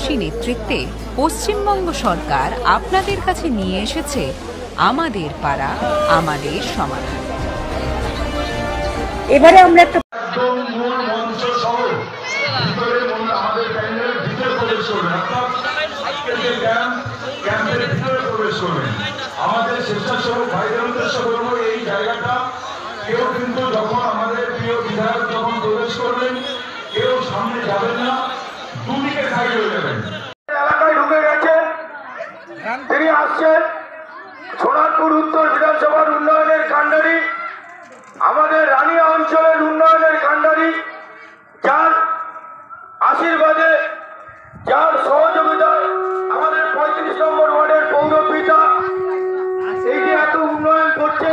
মাসি নেতৃত্বে পশ্চিমবঙ্গ সরকার আপনাদের কাছে নিয়ে এসেছে আমাদের পাড়া আমাদের সমাধান। এবারে আমরা একটা আমাদের স্বেচ্ছাসেবক ভাইদের উদ্দেশ্য করবো, এই জায়গাটা কেউ কিন্তু যখন আমাদের প্রিয় বিধায়ক যখন প্রবেশ করবেন কেউ সামনে যাবেন না, দুদিকে সাইড হয়ে যাবেন। এলাকায় ঢুকে গেছে, তিনি আসছেন সোনারপুর উত্তর বিধানসভার উন্নয়নের কাণ্ডারি, আমাদের রানিয়া অঞ্চলের উন্নয়নের কাণ্ডারি, যার আশীর্বাদে যার সহযোগিতায় আমাদের 35 নম্বর ওয়ার্ডের পৌরপিতা এই যে এত উন্নয়ন করছে।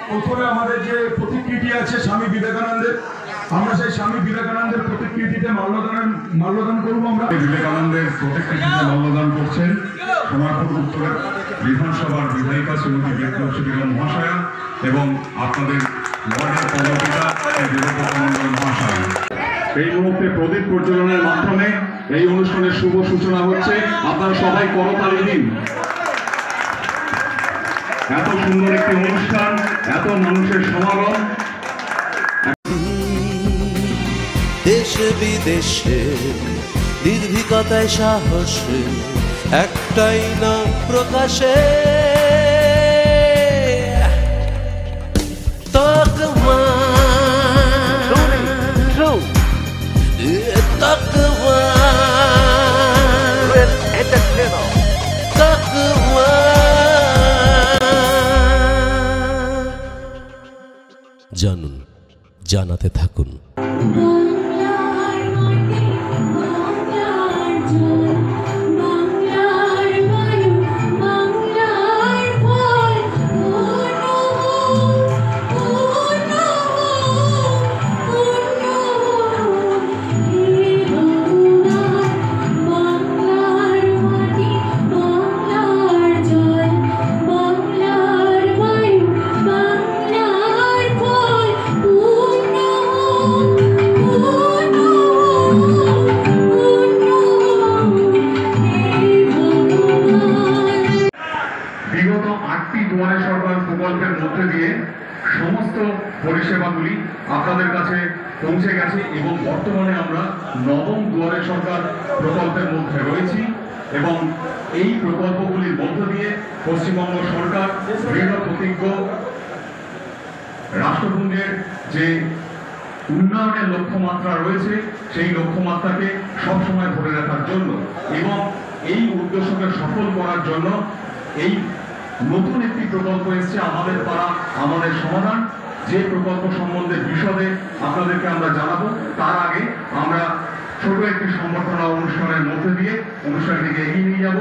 প্রথমে আমাদের যে প্রতিকৃতি আছে স্বামী বিবেকানন্দের, আমরা সেই স্বামী বিবেকানন্দের প্রতিকৃতিতে মাল্যদান করবো। আমরা বিবেকানন্দের প্রতিকৃতিতে মাল্যদান করছেন সোনারপুর উত্তর বিধানসভার বিধায়িকা শ্রীমতী বিপ্লবী বেগম মহাশয়া এবং আপনাদের ওয়ার্ডের পৌরপিতা দেবব্রত মণ্ডল মহাশয়। এই মুহূর্তে প্রদীপ প্রজ্বলনের মাধ্যমে এই অনুষ্ঠানের শুভ সূচনা হচ্ছে। আপনারা সবাই করতালি দিন। এত সুন্দর একটি অনুষ্ঠান, এত মানুষের সমাগম। দেশে বিদেশে নির্ভীকতায় সাহসে একটাই নাম প্রকাশে, তকমা তকমা তকমা। জানুন, জানাতে থাকুন। বিগত 8টি দুয়ারে সরকার প্রকল্পের মধ্যে দিয়ে সমস্ত পরিষেবাগুলি আপনাদের কাছে পৌঁছে গেছে এবং বর্তমানে আমরা 9ম দুয়ারে সরকার প্রকল্পের মধ্যে রয়েছি এবং এই প্রকল্পগুলির মধ্য দিয়ে পশ্চিমবঙ্গ সরকার দৃঢ় প্রতিজ্ঞ রাষ্ট্রপুঞ্জের যে উন্নয়নের লক্ষ্যমাত্রা রয়েছে সেই লক্ষ্যমাত্রাকে সবসময় ধরে রাখার জন্য এবং এই উদ্দেশ্যকে সফল করার জন্য এই নতুন একটি প্রকল্প এসছে আমাদের পাড়া আমাদের সমাধান। যে প্রকল্প সম্বন্ধে বিশদে আপনাদেরকে আমরা জানাবো, তার আগে আমরা ছোট একটি সংবর্ধনা অনুষ্ঠানের মধ্যে দিয়ে অনুষ্ঠানটিকে এগিয়ে নিয়ে যাব।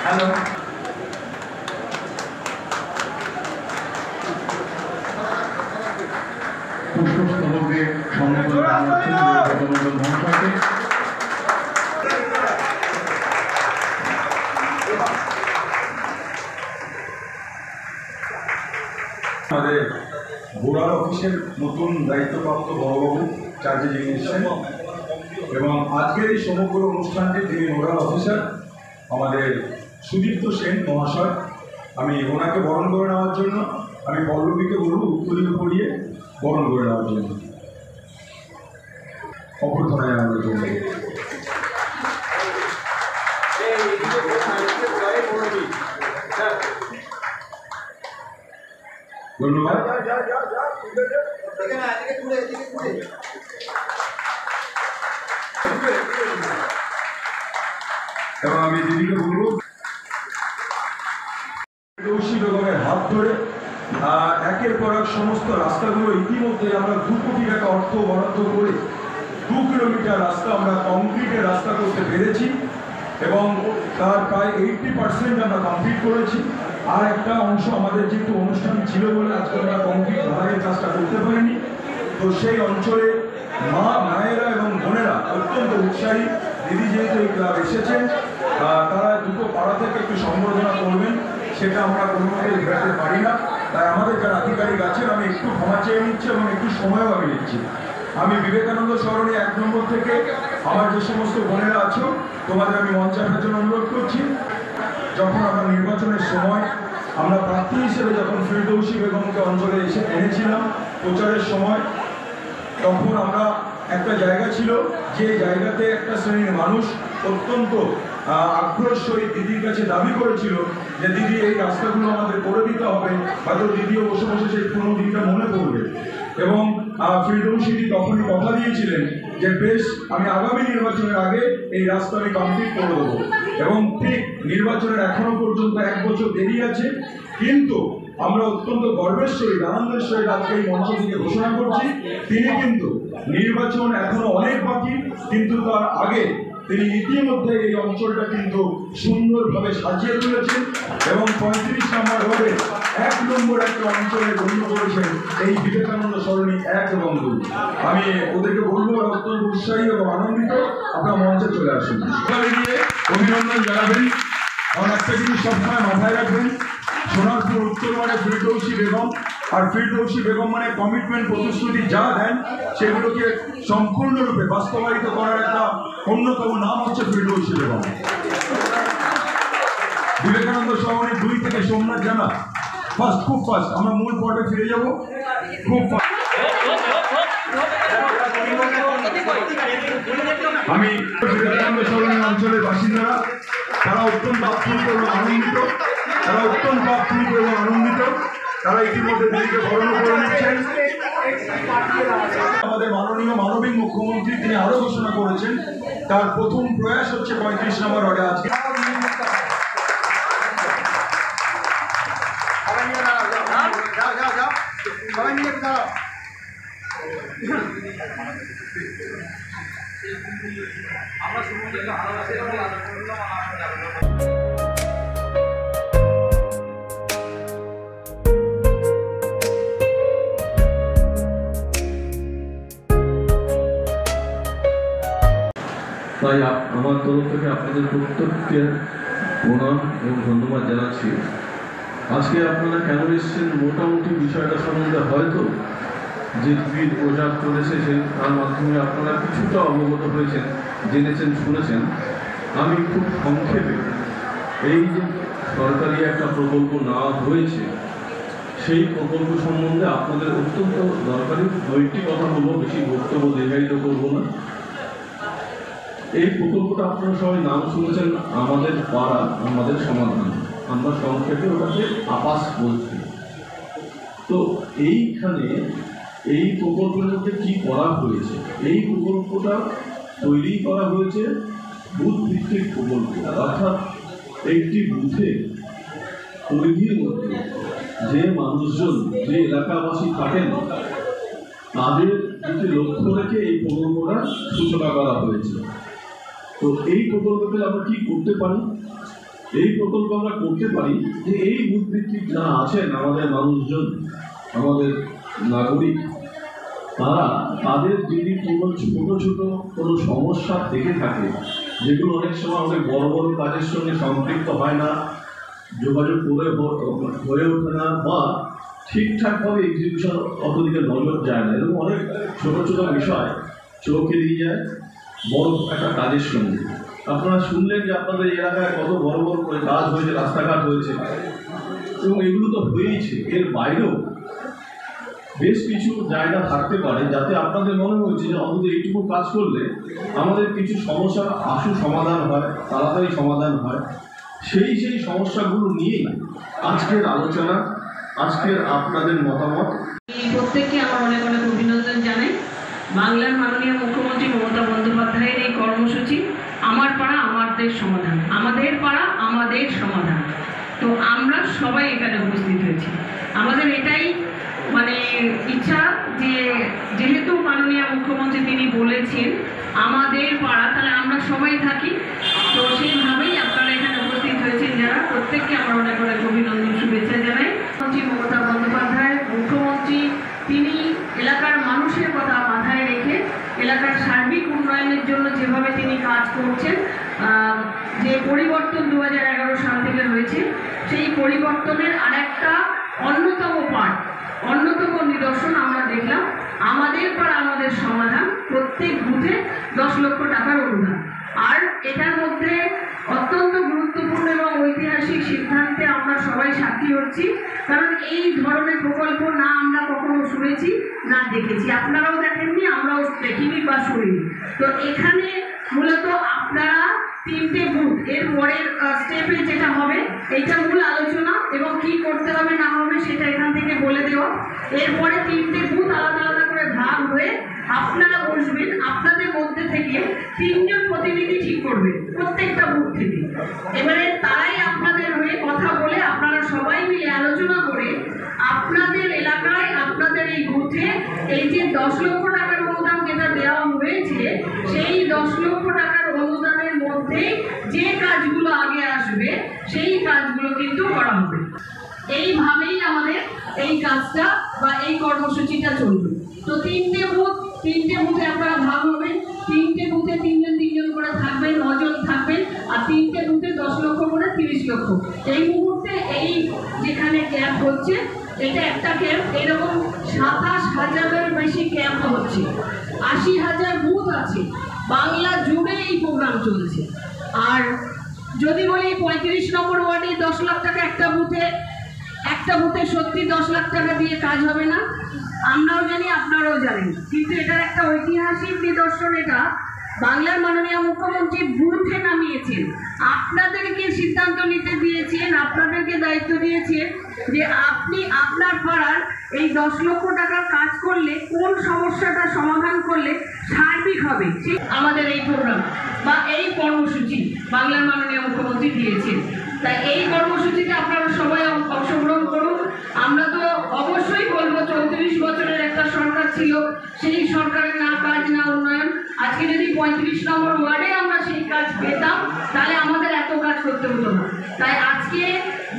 হ্যালো, পুষ্পস্তবক দিয়ে সম্বোধন মহাশয়কে। আমাদের বোরাল অফিসের নতুন দায়িত্বপ্রাপ্ত বড়বাবু চার্জে যিনি এসেছেন এবং আজকের এই সমগ্র অনুষ্ঠানটি যিনি নোডাল অফিসার আমাদের সুদীপ্ত সেন মহাশয়, আমি ওনাকে বরণ করে নেওয়ার জন্য আমি পল্লবীকে বলব উত্তরীয় পড়িয়ে বরণ করে নেওয়ার জন্য, অভ্যর্থনা জানানোর জন্য। ধন্যবাদ। এবং আমি দিদিকে বলবো ফিরদৌসী বেগমের হাত ধরে একের পর এক সমস্ত রাস্তাগুলো ইতিমধ্যে আমরা 2 কোটি টাকা অর্থ বরাদ্দ করে 2 কিলোমিটার রাস্তা আমরা কংক্রিটের রাস্তা করতে পেরেছি এবং তার প্রায় 80% আমরা কমপ্লিট করেছি। আর একটা অংশ আমাদের যেহেতু অনুষ্ঠান ছিল বলে আজকে আমরা কংক্রিট ঢালাইয়ের কাজটা করতে পারিনি। তো সেই অঞ্চলে মায়েরা এবং বোনেরা অত্যন্ত উৎসাহী। দিদি যেহেতু এই ক্লাব এসেছেন তারা দুটো পাড়া থেকে একটু সম্বর্ধনা করবেন, সেটা আমরা কোনোভাবে ঘেরাতে পারি না। তাই আমাদের যারা আধিকারিক আছেন আমি একটু ক্ষমা চেয়ে নিচ্ছি এবং একটু সময়ও আমি নিচ্ছি। আমি বিবেকানন্দ সরণি 1 নম্বর থেকে আমার যে সমস্ত বোনেরা আছো তোমাদের আমি মঞ্চে আসার জন্য অনুরোধ করছি। যখন আমরা নির্বাচনের সময় আমরা প্রার্থী হিসেবে যখন ফিরদৌসী বেগমকে অঞ্চলে এসে এনেছিলাম প্রচারের সময়, তখন আমরা একটা জায়গা ছিল যে জায়গাতে একটা শ্রেণীর মানুষ অত্যন্ত আগ্রহের সহিত দিদির কাছে দাবি করেছিল যে দিদি এই রাস্তাগুলো আমাদের করে দিতে হবে, হয়তো দিদিও বসে বসে সেই পুরনো দিনটা মনে পড়বে। এবং ফিরদৌসীদি তখনই কথা দিয়েছিলেন যে বেশ আমি আগামী নির্বাচনের আগে এই রাস্তা আমি কমপ্লিট করে দেবো। এবং ঠিক নির্বাচনের এখনো পর্যন্ত 1 বছর দেরি আছে, কিন্তু আমরা অত্যন্ত গর্বের সহিত আনন্দের সহিত আজকে এই মঞ্চ থেকে ঘোষণা করছি তিনি কিন্তু নির্বাচন এখনো অনেক বাকি, কিন্তু তার আগে তিনি ইতিমধ্যে এই অঞ্চলটা কিন্তু সুন্দরভাবে সাজিয়ে তুলেছেন এবং 35 নম্বর ওয়ার্ডে 1 নম্বর একটা অঞ্চলে গণ্য করেছেন এই বিবেকানন্দ সরণি 1 এবং 2। আমি ওদেরকে বলবো অত্যন্ত উৎসাহী এবং আনন্দিত, আপনার মঞ্চে চলে আসুন, সবাই গিয়ে অভিনন্দন জানাবেন। কারণ একটা জিনিস সবসময় মাথায় রাখবেন, সোনারপুর উত্তর মানে ফিরদৌসী বেগম, আর ফিরদৌসী বেগম মানে কমিটমেন্ট প্রতিশ্রুতি যা দেন সেগুলোকে সম্পূর্ণরূপে বাস্তবায়িত করার একটা অন্যতম নাম হচ্ছে ফিরদৌসী বেগম। বিবেকানন্দ সরণি 2 থেকে সোমনাথ জানা খুব ফাস্ট আমরা মূল পর্বে ফিরে যাব খুব ফাস্ট। আমি বিবেকানন্দ সরণি অঞ্চলের বাসিন্দারা তারা অত্যন্ত আপ্লুত এবং আনন্দিত, তারা ইতিমধ্যে দিদিকে বরণ করে নিচ্ছেন। আমাদের মাননীয় মানবিক মুখ্যমন্ত্রী তিনি আরো ঘোষণা করেছেন তার প্রথম প্রয়াস হচ্ছে 35 নম্বর ওয়ার্ডে আজকে তাই আমার তরফ থেকে আপনাদের প্রত্যেককে প্রণাম এবং ধন্যবাদ জানাচ্ছি। আজকে আপনারা কেন এসেছেন মোটামুটি বিষয়টা সম্বন্ধে হয়তো যে দিদির প্রচার করেছে তার মাধ্যমে আপনারা কিছুটা অবগত হয়েছেন, জেনেছেন, শুনেছেন। আমি খুব সংক্ষেপে এই যে সরকারি একটা প্রকল্প নেওয়া হয়েছে সেই প্রকল্প সম্বন্ধে আপনাদের অত্যন্ত দরকারি 2টি কথা বলবো, বেশি বক্তব্য দীর্ঘায়িত করবো না। এই প্রকল্পটা আপনারা সবাই নাম শুনেছেন, আমাদের পাড়া আমাদের সমাধান, আমরা সংক্ষেপে ওটাকে আপাস বলছি। তো এইখানে এই প্রকল্পের মধ্যে কী করা হয়েছে, এই প্রকল্পটা তৈরি করা হয়েছে বুথ ভিত্তিক প্রকল্প, অর্থাৎ একটি বুথে পরিধির মধ্যে যে মানুষজন যে এলাকাবাসী থাকেন তাদের দিকে লক্ষ্য রেখে এই প্রকল্পটা সূচনা করা হয়েছে। তো এই প্রকল্পতে আমরা কি করতে পারি? এই প্রকল্প আমরা করতে পারি যে এই বুথ ভিত্তিক যারা আছেন আমাদের মানুষজন, আমাদের নাগরিক, তারা তাদের যদি কোনো ছোট ছোট কোনো সমস্যা থেকে থাকে যেগুলো অনেক সময় অনেক বড় বড় কাজের সঙ্গে সম্পৃক্ত হয় না, যোগাযোগ করে হয়ে ওঠে না, বা ঠিকঠাকভাবে এক্সিকিউশন অতদিকে নজর যায় না, এরকম অনেক ছোট ছোট বিষয় চোখ এড়িয়ে যায় বড় একটা কাজের সঙ্গে। আপনারা শুনলেন যে আপনাদের এলাকায় কত বড় বড় করে কাজ হয়েছে, রাস্তাঘাট হয়েছে, এবং এগুলো তো হয়েইছে। এর বাইরেও বেশ কিছু জায়গা থাকতে পারে যাতে আপনাদের মনে হয়েছে যে অন্তত এইটুকু কাজ করলে আমাদের কিছু সমস্যার আশু সমাধান হয়, তাড়াতাড়ি সমাধান হয়। সেই সমস্যাগুলো নিয়েই আজকের আলোচনা, আজকের আপনাদের মতামত। প্রত্যেককে আমার অনেক অনেক অভিনন্দন জানাই। বাংলার মাননীয় মুখ্যমন্ত্রী মমতা বন্দ্যোপাধ্যায়ের এই কর্মসূচি আমার পাড়া আমাদের সমাধান, আমাদের পাড়া আমাদের সমাধান। তো আমরা সবাই এখানে উপস্থিত হয়েছি। আমাদের এটাই মানে ইচ্ছা যে যেহেতু মাননীয় মুখ্যমন্ত্রী তিনি বলেছেন আমাদের পাড়া, তাহলে আমরা সবাই থাকি। তো সেইভাবেই আপনারা এখানে উপস্থিত হয়েছেন যারা, প্রত্যেককে আমার অনেক অনেক অভিনন্দন শুভেচ্ছা জানাই। মমতা বন্দ্যোপাধ্যায় মুখ্যমন্ত্রী তিনি এলাকার মানুষের কথা মাথায় রেখে এলাকার সার্বিক উন্নয়নের জন্য যেভাবে তিনি কাজ করছেন, যে পরিবর্তন 2011 সাল থেকে হয়েছে, সেই পরিবর্তনের আরেকটা অন্যতম পার্ট, অন্যতম নিদর্শন আমরা দেখলাম আমাদের পাড়া আমাদের সমাধান, প্রত্যেক বুথে 10 লক্ষ টাকার অনুদান। আর এটার মধ্যে অত্যন্ত গুরুত্বপূর্ণ এবং ঐতিহাসিক সিদ্ধান্তে আমরা সবাই সাক্ষী হচ্ছি, কারণ এই ধরনের প্রকল্প না আমরা কখনো শুনেছি না দেখেছি। আপনারাও দেখেননি, আমরাও দেখিনি বা শুনিনি। তো এখানে মূলত আপনারা 3টে বুথ, এর পরের স্টেপে যেটা হবে এইটা মূল আলোচনা এবং কি করতে হবে না হবে সেটা এখান থেকে বলে দেওয়া। এরপরে 3টে বুথ আলাদা আলাদা করে ভাগ হয়ে আপনারা বসবেন, আপনাদের মধ্যে থেকে 3 জন প্রতিনিধি ঠিক করবেন প্রত্যেকটা বুথ থেকে। এবারে তারাই আপনাদের হয়ে কথা বলে আপনারা সবাই মিলে আলোচনা করে আপনাদের এলাকায় আপনাদের এই বুথে এই যে 10 লক্ষ টাকার অনুদান যেটা দেওয়া হয়েছে, সেই 10 লক্ষ টাকার অনুদানের মধ্যে যে কাজগুলো আগে আসবে সেই কাজগুলো কিন্তু করা হবে। এইভাবেই আমাদের এই কাজটা বা এই কর্মসূচিটা চলবে। তো 3টে বুথে আপনারা ভাগ হবেন, 3টে বুথে 3 জন করে থাকবেন, 9 জন থাকবেন, আর 3টে বুথে 10 লক্ষ করে 30 লক্ষ। এই মুহূর্তে এই যেখানে ক্যাম্প হচ্ছে, এটা একটা ক্যাম্প, এরকম 27,000-এর বেশি ক্যাম্প হচ্ছে, 80,000 বুথ আছে, বাংলা জুড়ে এই প্রোগ্রাম চলছে। আর যদি বলি 35 নম্বর ওয়ার্ডে 10 লাখ টাকা একটা বুথে সত্যি 10 লাখ টাকা দিয়ে কাজ হবে না, আমরাও জানি আপনারাও জানেন, কিন্তু এটার একটা ঐতিহাসিক নিদর্শন। এটা বাংলার মাননীয় মুখ্যমন্ত্রী বুথে নামিয়েছেন, আপনাদেরকে সিদ্ধান্ত নিতে দিয়েছেন, আপনাদেরকে দায়িত্ব দিয়েছেন যে আপনি আপনার পাড়ার এই 10 লক্ষ টাকার কাজ করলে কোন সমস্যাটা সমাধান করলে সার্বিক হবে, সেই আমাদের এই প্রোগ্রাম বা এই কর্মসূচি বাংলার মাননীয় মুখ্যমন্ত্রী দিয়েছেন। তাই এই কর্মসূচিতে আপনারা সবাই অংশগ্রহণ করুন। আমরা তো অবশ্যই বলবো 34 বছরের একটা সরকার ছিল, সেই সরকারের না কাজ না উন্নয়ন। আজকে যদি 35 নম্বর ওয়ার্ডে আমরা সেই কাজ পেতাম তাহলে আমাদের এত কাজ করতে হতো না। তাই আজকে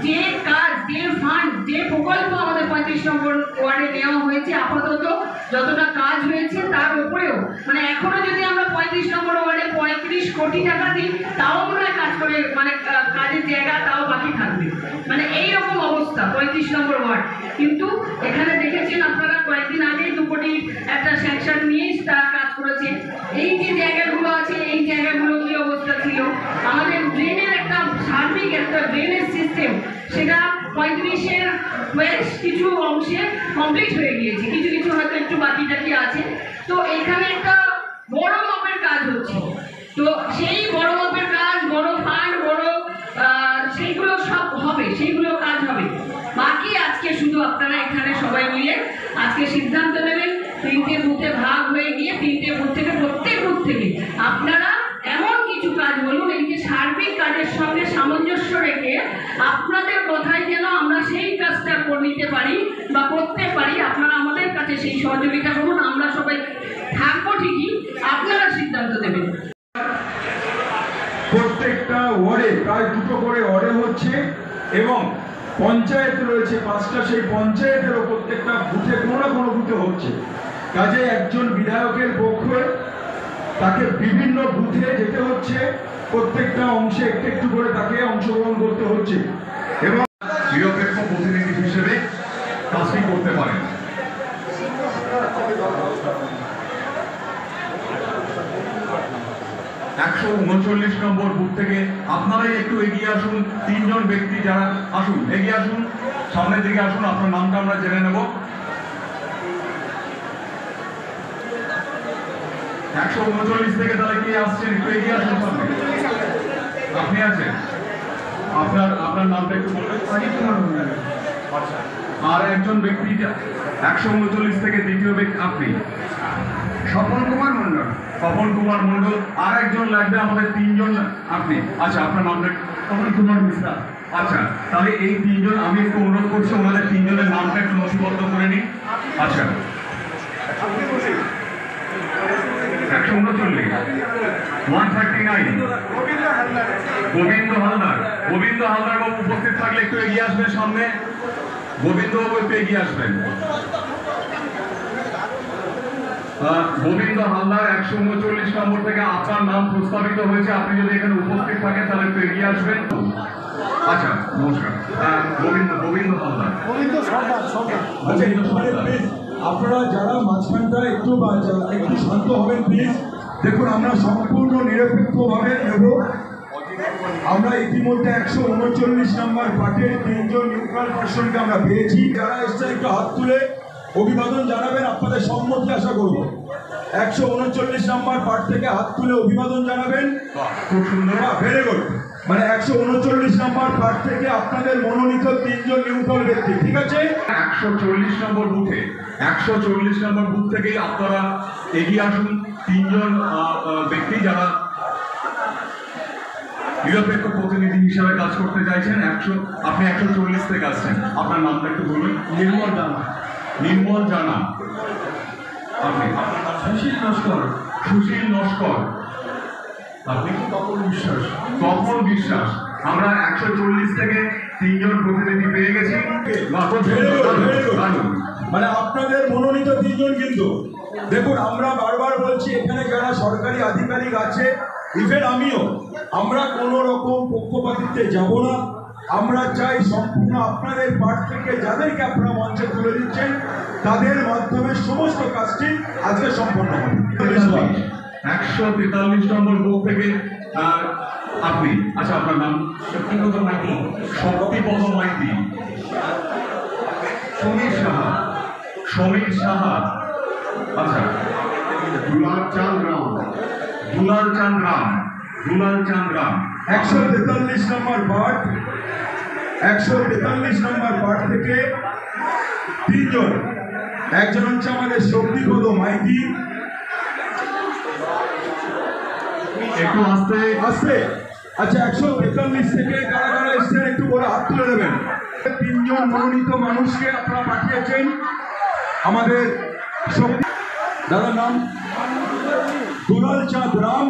যে কাজ, যে ফান্ড, যে প্রকল্প আমাদের 35 নম্বর ওয়ার্ডে নেওয়া হয়েছে, আপাতত যতটা কাজ হয়েছে তার উপরেও মানে এখনো যদি আমরা 35 নম্বর ওয়ার্ডে 35 কোটি টাকা দিই তাও মনে হয় কাজ করে মানে কাজের জায়গা তাও বাকি থাকবে, মানে এইরকম অবস্থা 35 নম্বর ওয়ার্ড। কিন্তু এখানে দেখেছেন আপনারা কয়েকদিন আগে 2 কোটি একটা স্যাংশন নিয়ে তারা কাজ করেছে। এই যে জায়গাগুলো আছে এই জায়গাগুলো কি অবস্থা ছিল, আমাদের ড্রেনের একটা সার্বিক একটা ড্রেনেজ সিস্টেম, সেটা 35-এর বেশ কিছু অংশে কমপ্লিট হয়ে গিয়েছে, কিছু কিছু হয়তো একটু বাকি টাকি আছে। তো এখানে একটা বড় মাপের কাজ হচ্ছে। তো সেই বড় মাপের কাজ, বড় ফান্ড, বড় সেইগুলো সব হবে, সেইগুলো কাজ হবে। বাকি আজকে শুধু আপনারা এখানে সবাই মিলে আজকে সিদ্ধান্ত নেবেন 3টে বুথে ভাগ হয়ে গিয়ে 3টে বুথ থেকে প্রত্যেক বুথ থেকে আপনারা এমন কিছু কাজ বলুন এই যে সার্বিক কাজের সঙ্গে সামঞ্জস্য রেখে আপনাদের কথায় যেন আমরা সেই কাজটা করে নিতে পারি বা করতে পারি। আপনারা আমাদের কাছে সেই সহযোগিতা করুন, আমরা সবাই থাকবো ঠিকই, আপনারা সিদ্ধান্ত দেবেন। প্রত্যেকটা ওয়ার্ডে প্রায় 2টো করে ওয়ার্ডে হচ্ছে এবং পঞ্চায়েত রয়েছে 5টা, সেই পঞ্চায়েতেরও প্রত্যেকটা বুথে কোনো না কোনো বুথে হচ্ছে। কাজে একজন বিধায়কের পক্ষে তাকে বিভিন্ন বুথে যেতে হচ্ছে, প্রত্যেকটা অংশে একটু একটু করে তাকে অংশগ্রহণ করতে হচ্ছে এবং নিরপেক্ষ প্রতিনিধি হিসেবে কাজটি করতে পারেন। 139 নম্বর বুথ থেকে আপনারাই একটু এগিয়ে আসুন, 3 জন ব্যক্তি যারা আসুন, এগিয়ে আসুন, সামনের দিকে আসুন, আপনার নামটা আমরা জেনে নেব। 139 থেকে তারা কি আসছেন, একটু এগিয়ে আসুন সামনে। আপনি আছেন, আপনার নামটা একটু বলবেন। আচ্ছা, আর একজন ব্যক্তি 139 থেকে দ্বিতীয় ব্যক্তি আপনি স্বপন কুমার মণ্ডল। স্বপন কুমার মণ্ডল। আর একজন লাগবে আমাদের 3 জন আপনি। আচ্ছা, আপনার নামটা? স্বপন কুমার মিশ্রা। আচ্ছা, তাহলে এই 3 জন আমি একটু অনুরোধ করছি ওনাদের 3 জনের নামটা একটু নথিবদ্ধ করে নিই। আচ্ছা, 139, 139 গোবিন্দ হালদার। গোবিন্দ হালদার বাবু উপস্থিত থাকলে একটু এগিয়ে আসবেন সামনে। গোবিন্দ বাবু একটু এগিয়ে আসবেন। গোবিন্দ হালদার 139 নম্বর থেকে আপনার নাম প্রস্তাবিত হয়েছে। আপনি যদি এখানে উপস্থিত থাকেন তাহলে একটু এগিয়ে আসবেন। আচ্ছা, নমস্কার। গোবিন্দ হালদার। আপনারা যারা মাঝখানটা একটু শান্ত হবেন প্লিজ। দেখুন, আমরা সম্পূর্ণ নিরপেক্ষভাবে নেব। আমরা ইতিমধ্যে 139 নম্বর পার্টের 3 জন নিউট্রাল পার্সনকে আমরা পেয়েছি। যারা এসছে একটু হাত তুলে অভিবাদন জানাবেন, আপনাদের সম্মতি আশা করব। 139 নম্বর পার্ট থেকে হাত তুলে অভিবাদন জানাবেন। খুব সুন্দর, ভেরি গুড। মানে 139 নম্বর পার্ট থেকে আপনাদের মনোনীত 3 জন নিউট্রাল ব্যক্তি, ঠিক আছে? 140 নম্বর বুথে 140 নম্বর বুথ থেকেই আপনারা এগিয়ে আসুন। 3 জন ব্যক্তি যারা নিরপেক্ষ প্রতিনিধি হিসাবে কাজ করতে চাইছেন। আপনি 140 থেকে আসছেন। আপনার নামটা একটু বলুন। নির্মল জানা। নির্মল জানা। আপনি? সুশীল নস্কর। সুশীল নস্কর। আপনি? তপন বিশ্বাস। তপন বিশ্বাস। আমরা 140 থেকে 3 জন প্রতিনিধি পেয়ে গেছি। মানে আপনাদের মনোনীত 3 জন। কিন্তু দেখুন, আমরা বারবার বলছি এখানে যারা সরকারি আধিকারিক আছে, ইভেন আমিও, আমরা কোনো রকম পক্ষপাতিত্বে যাব না। আমরা চাই সম্পূর্ণ আপনাদের পার্ট থেকে যাদেরকে আপনারা মঞ্চে তুলে দিচ্ছেন তাদের মাধ্যমে সমস্ত কাজটি আজকে সম্পন্ন হবে। 143 নম্বর বুথ থেকে আপনি? আচ্ছা, আপনার নাম? শক্তিপদ মাইতি। শক্তিপদ মাইতি। সমীর সাহা। সমীর সাহা। আচ্ছা, দুলাল চাঁদ রাম। দুলাল চাঁদ রাম। দুলাল চাঁদ রাম। 143 নম্বর পার্ট। 143 নম্বর পার্ট থেকে 3 জন। একজন হচ্ছে আমাদের শক্তিপদ মাইতি। একটু আস্তে আস্তে। আচ্ছা, 143 থেকে কারা কারা এসছেন একটু বলে হাত তুলে দেবেন। 3 জন মনোনীত মানুষকে আপনারা পাঠিয়েছেন। আমাদের দাদার নাম দুলাল চাঁদ রাম,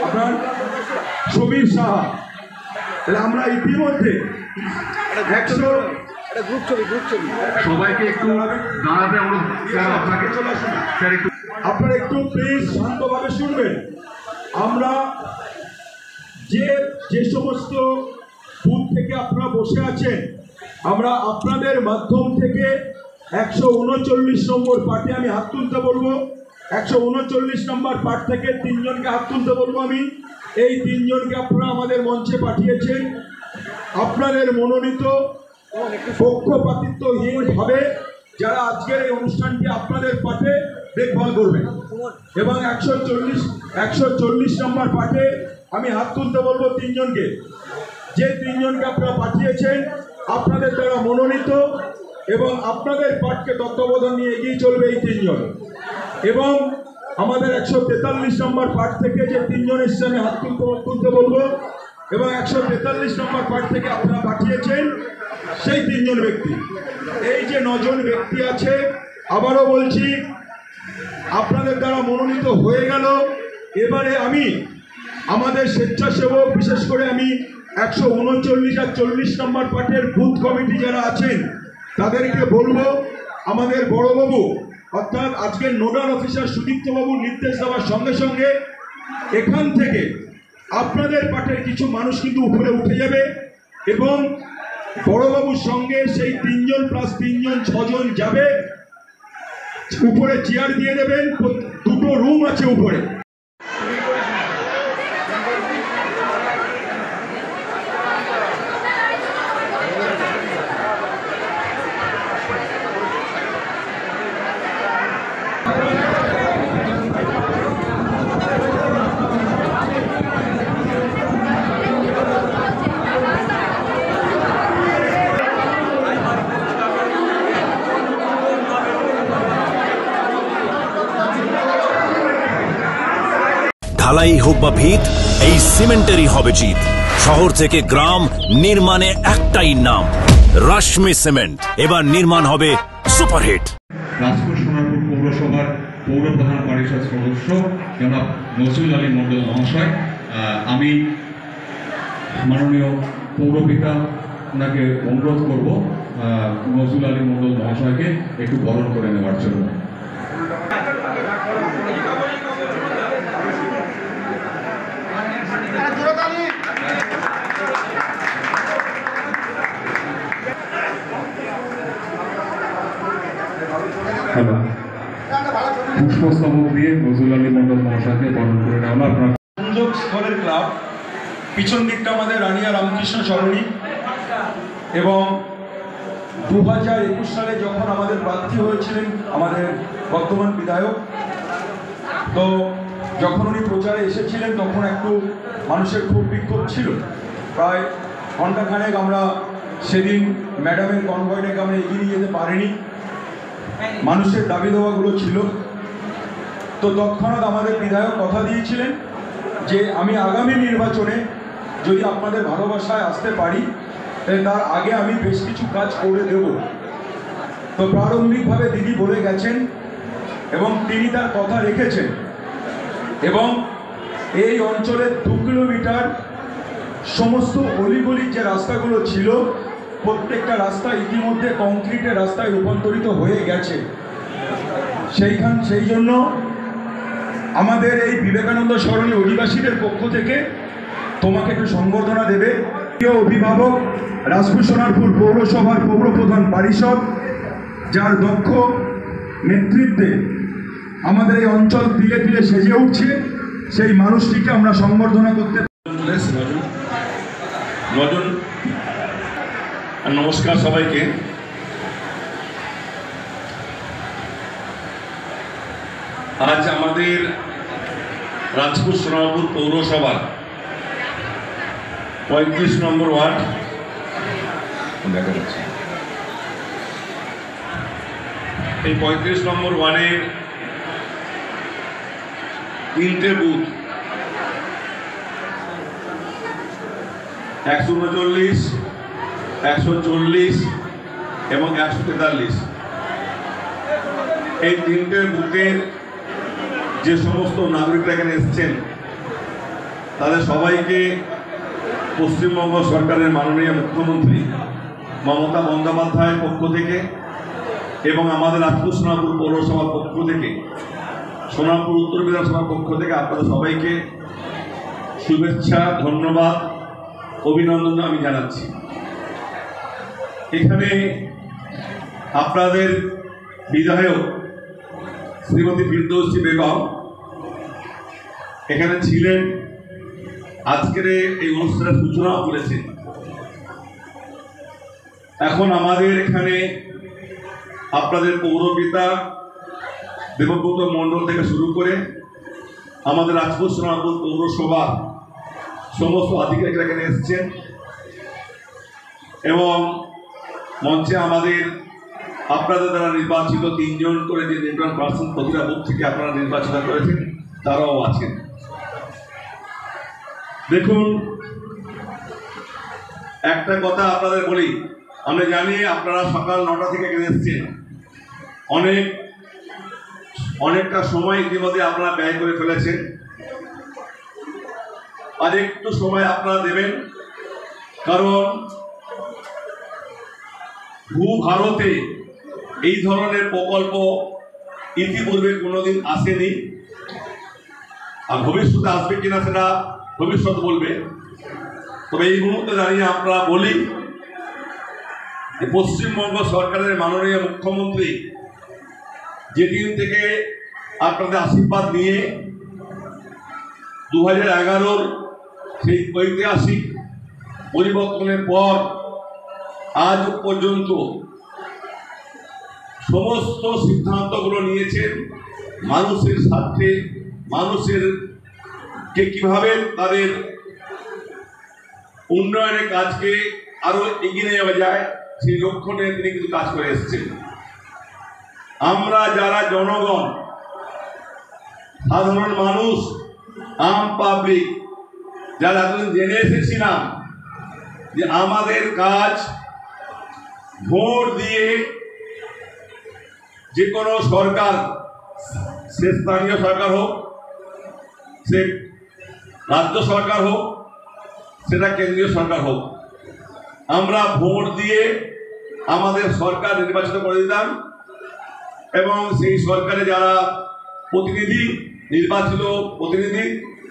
আপনার সমীর সাহা। তাহলে আমরা ইতিমধ্যে 100 সবাইকে একটু দাঁড়াতে আমরা আপনাকে চলে আসুন। স্যার একটু আপনারা একটু প্লিজ শান্তভাবে শুনবেন। আমরা যে সমস্ত বুথ থেকে আপনারা বসে আছেন, আমরা আপনাদের মাধ্যম থেকে 139 নম্বর পার্টে আমি হাত তুলতে বলবো। 139 নম্বর পার্ট থেকে 3 জনকে হাত তুলতে বলবো আমি। এই 3 জনকে আপনারা আমাদের মঞ্চে পাঠিয়েছেন। আপনাদের মনোনীত পক্ষপাতিত্বহীনভাবে যারা আজকের এই অনুষ্ঠানটি আপনাদের পাঠে দেখভাল করবেন। এবং 140 নম্বর পাঠে আমি হাত তুলতে বলবো 3 জনকে। যে 3 জনকে আপনারা পাঠিয়েছেন আপনাদের দ্বারা মনোনীত এবং আপনাদের পাঠকে তত্ত্বাবধান নিয়ে এগিয়ে চলবে এই 3 জন। এবং আমাদের 143 নম্বর পাঠ থেকে যে 3 জন এসছে আমি হাত তুলতে বলবো। এবং 143 নম্বর পাঠ থেকে আপনারা পাঠিয়েছেন সেই 3 জন ব্যক্তি। এই যে 9 জন ব্যক্তি আছে, আবারও বলছি আপনাদের দ্বারা মনোনীত হয়ে গেল। এবারে আমি আমাদের স্বেচ্ছাসেবক, বিশেষ করে আমি 139 আর 40 নম্বর পাঠের বুথ কমিটি যারা আছেন তাদেরকে বলবো, আমাদের বড়বাবু অর্থাৎ আজকের নোডাল অফিসার সুদীপ্তবাবুর নির্দেশ দেওয়ার সঙ্গে সঙ্গে এখান থেকে আপনাদের পাঠের কিছু মানুষ কিন্তু উপরে উঠে যাবে এবং বড়বাবুর সঙ্গে সেই 3 জন প্লাস 3 জন 6 জন যাবে। উপরে চেয়ার দিয়ে দেবেন, 2টো রুম আছে উপরে। ঢালাই হোক বা ভিত, এই সিমেন্টেরই হবে জিত। শহর থেকে গ্রাম নির্মাণে একটাই নাম, রাশমি সিমেন্ট। এবার নির্মাণ হবে সুপারহিট। রাজপুর সোনারপুর পৌরসভার পৌরপ্রধান পরিষদ সদস্য জনাব নজরুল আলী মণ্ডল মহাশয়, আমি মাননীয় পৌরপিতা ওনাকে অনুরোধ করব নজরুল আলী মণ্ডল মহাশয়কে একটু বরণ করে নেওয়ার জন্য। পুষ্পস্তবক দিয়ে নজরুল আলী মণ্ডল মহাশয়কে বরণ করে নেওয়া। আপনার সংযোগ স্থলের ক্লাব, পিছন দিকটা আমাদের রানিয়া রামকৃষ্ণ সরণি, এবং 2021 সালে যখন আমাদের প্রার্থী হয়েছিলেন আমাদের বর্তমান বিধায়ক, তো যখন উনি প্রচারে এসেছিলেন তখন একটু মানুষের খুব বিক্ষোভ ছিল। প্রায় ঘণ্টাখানেক আমরা সেদিন ম্যাডামের কনভয়টাকে আমরা এগিয়ে নিয়ে যেতে পারিনি, মানুষের দাবি দেওয়াগুলো ছিল। তো তৎক্ষণাৎ আমাদের বিধায়ক কথা দিয়েছিলেন যে আমি আগামী নির্বাচনে যদি আপনাদের ভালোবাসায় আসতে পারি তার আগে আমি বেশ কিছু কাজ করে দেব। তো প্রারম্ভিকভাবে দিদি বলে গেছেন এবং তিনি তার কথা রেখেছেন, এবং এই অঞ্চলের 2 কিলোমিটার সমস্ত অলিগলির যে রাস্তাগুলো ছিল প্রত্যেকটা রাস্তা ইতিমধ্যে কংক্রিটের রাস্তায় রূপান্তরিত হয়ে গেছে। সেই জন্য আমাদের এই বিবেকানন্দ সরণি অধিবাসীদের পক্ষ থেকে তোমাকে একটু সংবর্ধনা দেবে। প্রিয় অভিভাবক, রাজপুর সোনারপুর পৌরসভার পৌরপ্রধান পরিষদ, যার দক্ষ নেতৃত্বে আমাদের এই অঞ্চল ধীরে ধীরে সেজে উঠছে, সেই মানুষটিকে আমরা সংবর্ধনা করতে। নমস্কার সবাইকে। আজ আমাদের রাজপুর সোনারপুর পৌরসভার 35 নম্বর ওয়ার্ড, দেখা যাচ্ছে এই 35 নম্বর ওয়ার্ডের 3টে বুথ 139, 140 এবং 143, এই 3টে বুথের যে সমস্ত নাগরিকরা এখানে এসেছেন তাদের সবাইকে পশ্চিমবঙ্গ সরকারের মাননীয় মুখ্যমন্ত্রী মমতা বন্দ্যোপাধ্যায়ের পক্ষ থেকে এবং আমাদের রাজপুর সোনারপুর পৌরসভার পক্ষ থেকে, সোনারপুর উত্তর বিধানসভার পক্ষ থেকে আপনাদের সবাইকে শুভেচ্ছা, ধন্যবাদ, অভিনন্দন আমি জানাচ্ছি। এখানে আপনাদের বিধায়ক শ্রীমতী ফিরদৌসী বেগম এখানে ছিলেন, আজকের এই অনুষ্ঠানের সূচনা করেছেন। এখন আমাদের এখানে আপনাদের পৌরপিতা দেবব্রত মণ্ডল থেকে শুরু করে আমাদের রাজপুর সোনারপুর পৌরসভার সমস্ত আধিকারিকরা এখানে এসেছেন, এবং মঞ্চে আমাদের আপনাদের দ্বারা নির্বাচিত 3 জন করে যে নির্বাচন পার্সন প্রতিটা বুথ থেকে আপনারা নির্বাচিত করেছেন তারাও আছেন। দেখুন, একটা কথা আপনাদের বলি, আমরা জানি আপনারা সকাল 9টা থেকে এখানে এসেছেন, অনেকটা সময় ইতিমধ্যে আপনারা ব্যয় করে ফেলেছেন। আর একটু সময় আপনারা দেবেন, কারণ ভারতে এই ধরনের প্রকল্প ইতিপূর্বে কোনোদিন আসেনি, আর ভবিষ্যতে আসবে কিনা সেটা ভবিষ্যৎ বলবে। তবে এই মুহূর্তে দাঁড়িয়ে আমরা বলি যে পশ্চিমবঙ্গ সরকারের মাননীয় মুখ্যমন্ত্রী যেদিন থেকে আপনাদের আশীর্বাদ নিয়ে 2011-র সেই ঐতিহাসিক পরিবর্তনের পর আজ পর্যন্ত সমস্ত সিদ্ধান্তগুলো নিয়েছেন মানুষের স্বার্থে, মানুষেরকে কিভাবে তাদের উন্নয়নের কাজকে আরো এগিয়ে নেওয়া যায় সেই লক্ষ্য নিয়ে তিনি কিন্তু কাজ করে এসেছেন। আমরা যারা জনগণ, সাধারণ মানুষ, আম পাবলিক যারা এতদিন জেনে এসেছিলাম যে আমাদের কাজ ভোট দিয়ে যে কোনো সরকার, সে স্থানীয় সরকার হোক, সে রাজ্য সরকার হোক, সেটা কেন্দ্রীয় সরকার হোক, আমরা ভোট দিয়ে আমাদের সরকার নির্বাচিত করে দিতাম এবং সেই সরকারে যারা প্রতিনিধি, নির্বাচিত প্রতিনিধি,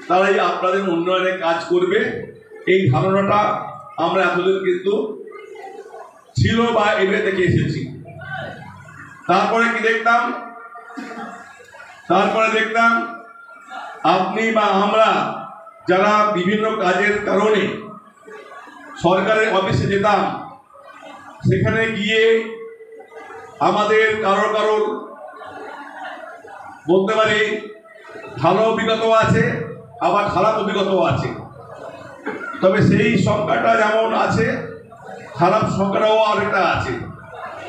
তারাই আপনাদের উন্নয়নে কাজ করবে। এই ধারণাটা আমরা এতদিন কিন্তু ছিল বা এভাবে দেখে এসেছি। তারপরে কি দেখতাম? তারপরে দেখতাম আপনি বা আমরা যারা বিভিন্ন কাজের কারণে সরকারের অফিসে যেতাম, সেখানে গিয়ে আমাদের কারোর বলতে পারি ভালো অভিজ্ঞতাও আছে, আবার খারাপ অভিজ্ঞতাও আছে। তবে সেই সংখ্যাটা যেমন আছে, খারাপ সংখ্যাটাও আরেকটা আছে।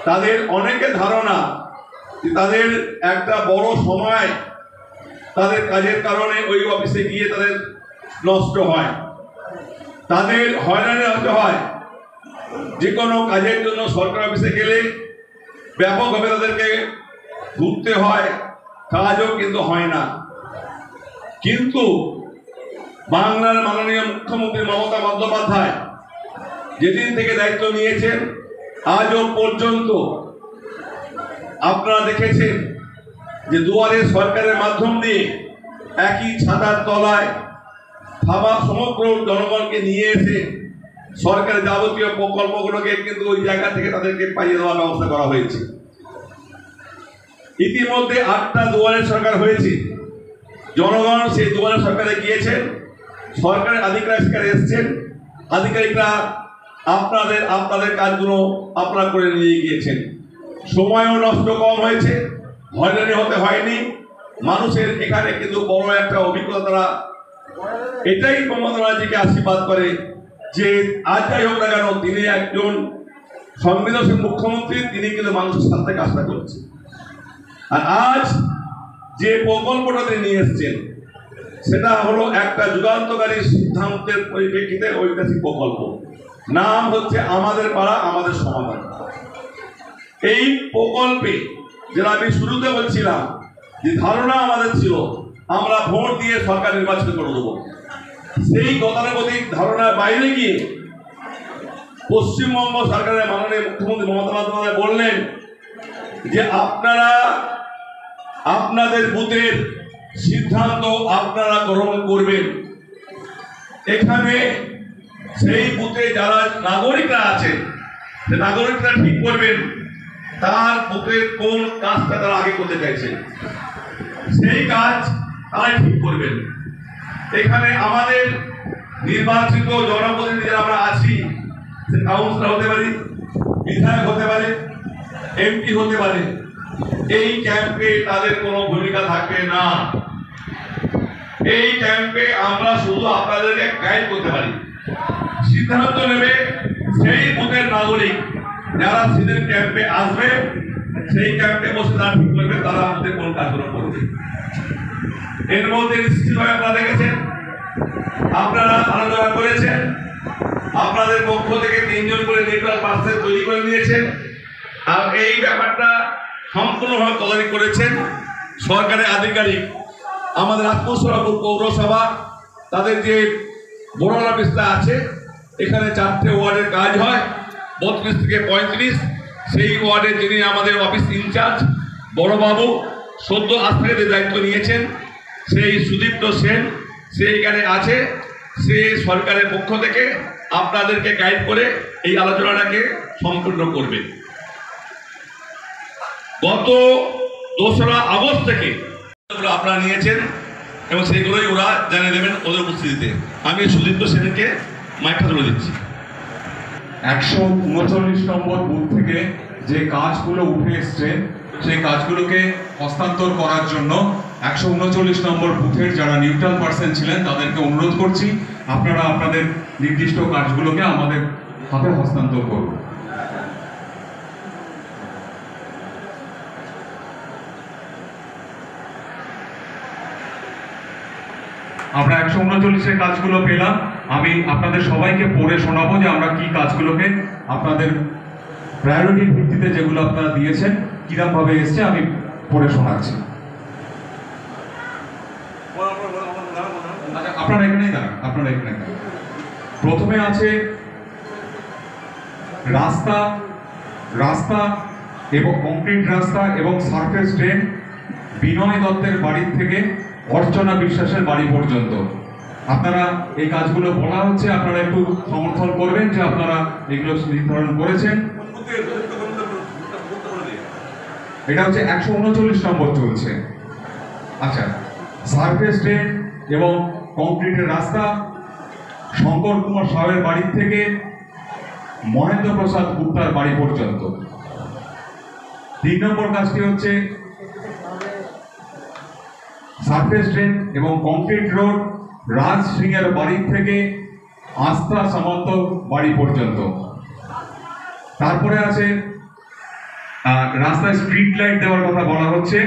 তাদের অনেকের ধারণা যে তাদের একটা বড় সময় তাদের কাজের কারণে ওই অফিসে গিয়ে তাদের নষ্ট হয়, তাদের হয়রানি হতে হয়। যে কোনো কাজের জন্য সরকার অফিসে গেলে ব্যাপকভাবে তাদেরকে ঘুরতে হয়, কাজও কিন্তু হয় না। কিন্তু বাংলার মাননীয় মুখ্যমন্ত্রী মমতা বন্দ্যোপাধ্যায় যেদিন থেকে দায়িত্ব নিয়েছেন আজও পর্যন্ত আপনারা দেখেছেন যে দুয়ারে সরকারের মাধ্যম দিয়ে একই ছাতার তলায় সমগ্র জনগণকে নিয়ে এসে সরকারের যাবতীয় প্রকল্পগুলোকে কিন্তু ওই জায়গা থেকে তাদেরকে পাইয়ে দেওয়ার ব্যবস্থা করা হয়েছে। ইতিমধ্যে 8টা দুয়ারের সরকার হয়েছে। জনগণ সেই দুয়ারের সরকারে গিয়েছেন, সরকারের আধিকারিক সেখানে এসেছেন, আধিকারিকরা আপনাদের কাজগুলো আপনারা করে নিয়ে গিয়েছেন। সময়ও নষ্ট কম হয়েছে, হয়রানি হতে হয়নি। মানুষের এখানে কিন্তু বড় একটা অভিজ্ঞতা, তারা এটাই মমতা ব্যানার্জিকে আশীর্বাদ করে যে আজ যাই হোক না কেন তিনি একজন সংবেদনশীল মুখ্যমন্ত্রী, তিনি কিন্তু মানুষের সাথে কাজটা করছেন। আর আজ যে প্রকল্পটা তিনি নিয়ে এসছেন সেটা হলো একটা যুগান্তকারী সিদ্ধান্তের পরিপ্রেক্ষিতে ঐতিহাসিক প্রকল্প, নাম হচ্ছে আমাদের পাড়া আমাদের সমাধান। এই প্রকল্পে যেটা আমি শুরুতে বলছিলাম যে ধারণা আমাদের ছিল আমরা ভোট দিয়ে সরকার নির্বাচিত করে দেবো, সেই গতানুগতিক ধারণার বাইরে গিয়ে পশ্চিমবঙ্গ সরকারের মাননীয় মুখ্যমন্ত্রী মমতা বন্দ্যোপাধ্যায় বললেন যে আপনারা আপনাদের বুথের সিদ্ধান্ত আপনারা গ্রহণ করবেন। এখানে সেই বুথে যারা নাগরিকরা আছেন, সে নাগরিকরা ঠিক করবেন তার বুথের কোন কাজটা তারা আগে করতে চাইছেন, সেই কাজ তারাই ঠিক করবেন। এখানে আমাদের নির্বাচিত জনপ্রতিনিধি যারা আমরা আছি, সে কাউন্সিলর হতে পারে, বিধায়ক হতে পারে, এমপি হতে পারে, এই ক্যাম্পে তাদের কোনো ভূমিকা থাকবে না। এই ক্যাম্পে আমরা শুধু আপনাদেরকে গাইড করতে পারি, সিদ্ধান্ত নেবে সেই বুথের নাগরিক যারা সেদিন ক্যাম্পে আসবে, সেই ক্যাম্পে বসে তারা ঠিক করবে তারা আমাদের কোন কাজগুলো করবে। এর মধ্যে নিশ্চিতভাবে আপনারা দেখেছেন, আপনারা আলোচনা করেছেন, আপনাদের পক্ষ থেকে 3 জন করে নিউট্রাল পার্সন তৈরি করে নিয়েছেন। আর এই ব্যাপারটা সম্পূর্ণভাবে তদারকি করেছেন সরকারের আধিকারিক। আমাদের আত্মসরাপুর পৌরসভা তাদের যে বড় অফিসটা আছে, এখানে 4টে ওয়ার্ডের কাজ হয়, 32 থেকে 35। সেই ওয়ার্ডে যিনি আমাদের অফিস ইনচার্জ বড়বাবু সদ্য আজ থেকে দায়িত্ব নিয়েছেন, সেই সুদীপ্ত সেন, সে এখানে আছে। সে সরকারের পক্ষ থেকে আপনাদেরকে গাইড করে এই আলোচনাটাকে সম্পূর্ণ করবে। গত 2রা আগস্ট থেকে আপনারা নিয়েছেন এবং সেগুলোই ওরা জানিয়ে দেবেন ওদের উপস্থিতিতে। আমি সুদীপ্ত সেনকে মাইকটা তুলে দিচ্ছি। 139 নম্বর বুথ থেকে যে কাজগুলো উঠে এসছে সেই কাজগুলোকে হস্তান্তর করার জন্য 139 নম্বর বুথের যারা নিউট্রাল পার্সন ছিলেন তাদেরকে অনুরোধ করছি আপনারা আপনাদের নির্দিষ্ট কাজগুলোকে আমাদের হাতে হস্তান্তর করুন। আমরা 139-এর কাজগুলো পেলাম। আমি আপনাদের সবাইকে পড়ে শোনাবো যে আমরা কি কাজগুলোকে আপনাদের প্রায়োরিটির ভিত্তিতে যেগুলো আপনারা দিয়েছেন কিরকম ভাবে এসছে আমি পড়ে শোনাচ্ছি। আপনারা এখানেই দাঁড়ান, আপনারা এখানে দাঁড়ান। প্রথমে আছে রাস্তা এবং কংক্রিট রাস্তা এবং সারফেস ড্রেন বিনয় দত্তের বাড়ি থেকে অর্চনা বিশ্বাসের বাড়ি পর্যন্ত। আপনারা এই কাজগুলো বলা হচ্ছে, আপনারা একটু সমর্থন করবেন যে আপনারা এগুলো নির্ধারণ করেছেন। এটা হচ্ছে 139 নম্বর চলছে। আচ্ছা, সারফেস ড্রেন এবং কংক্রিটের রাস্তা শঙ্কর কুমার সাহের বাড়ি থেকে মহেন্দ্র প্রসাদ গুপ্তার বাড়ি পর্যন্ত। 3 নম্বর কাজটি হচ্ছে সারফেস ড্রেন এবং কংক্রিট রোড রাজ সিং এর বাড়ি থেকে আস্থা সামন্ত বাড়ি পর্যন্ত। তারপরে আছে রাস্তায় স্ট্রিট লাইট দেওয়ার কথা বলা হচ্ছে,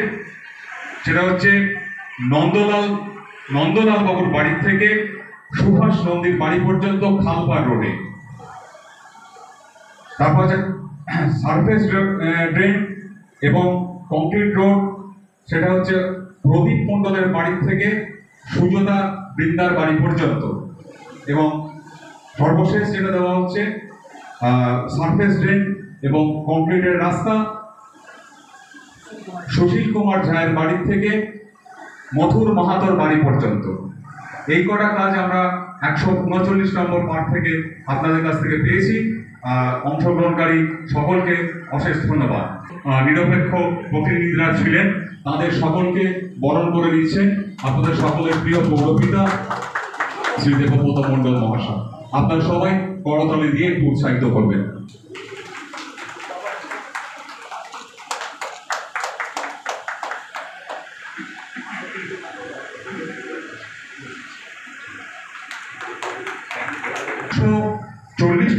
সেটা হচ্ছে নন্দলাল বাবুর বাড়ি থেকে সুভাষ নন্দীর বাড়ি পর্যন্ত খালপাড় রোডে। তারপর আছে সারফেস ড্রেন এবং কংক্রিট রোড, সেটা হচ্ছে প্রদীপ মণ্ডলের বাড়ি থেকে সুজতা বৃন্দার বাড়ি পর্যন্ত। এবং সর্বশেষ যেটা দেওয়া হচ্ছে সারফেস ড্রেন এবং কংক্রিটের রাস্তা সুশীল কুমার ঝায়ের বাড়ি থেকে মথুর মাহাতোর বাড়ি পর্যন্ত। এই কটা কাজ আমরা 139 নম্বর পার্ট থেকে আপনাদের কাছ থেকে পেয়েছি। অংশগ্রহণকারী সকলকে অশেষ ধন্যবাদ। নিরপেক্ষ প্রতিনিধিরা ছিলেন, তাদের সকলকে বরণ করে দিচ্ছেন আপনাদের সকলের প্রিয় পৌরপিতা শ্রী দেবব্রত মণ্ডল মহাশয়। আপনারা সবাই করতালি দিয়ে একটু উৎসাহিত করবেন।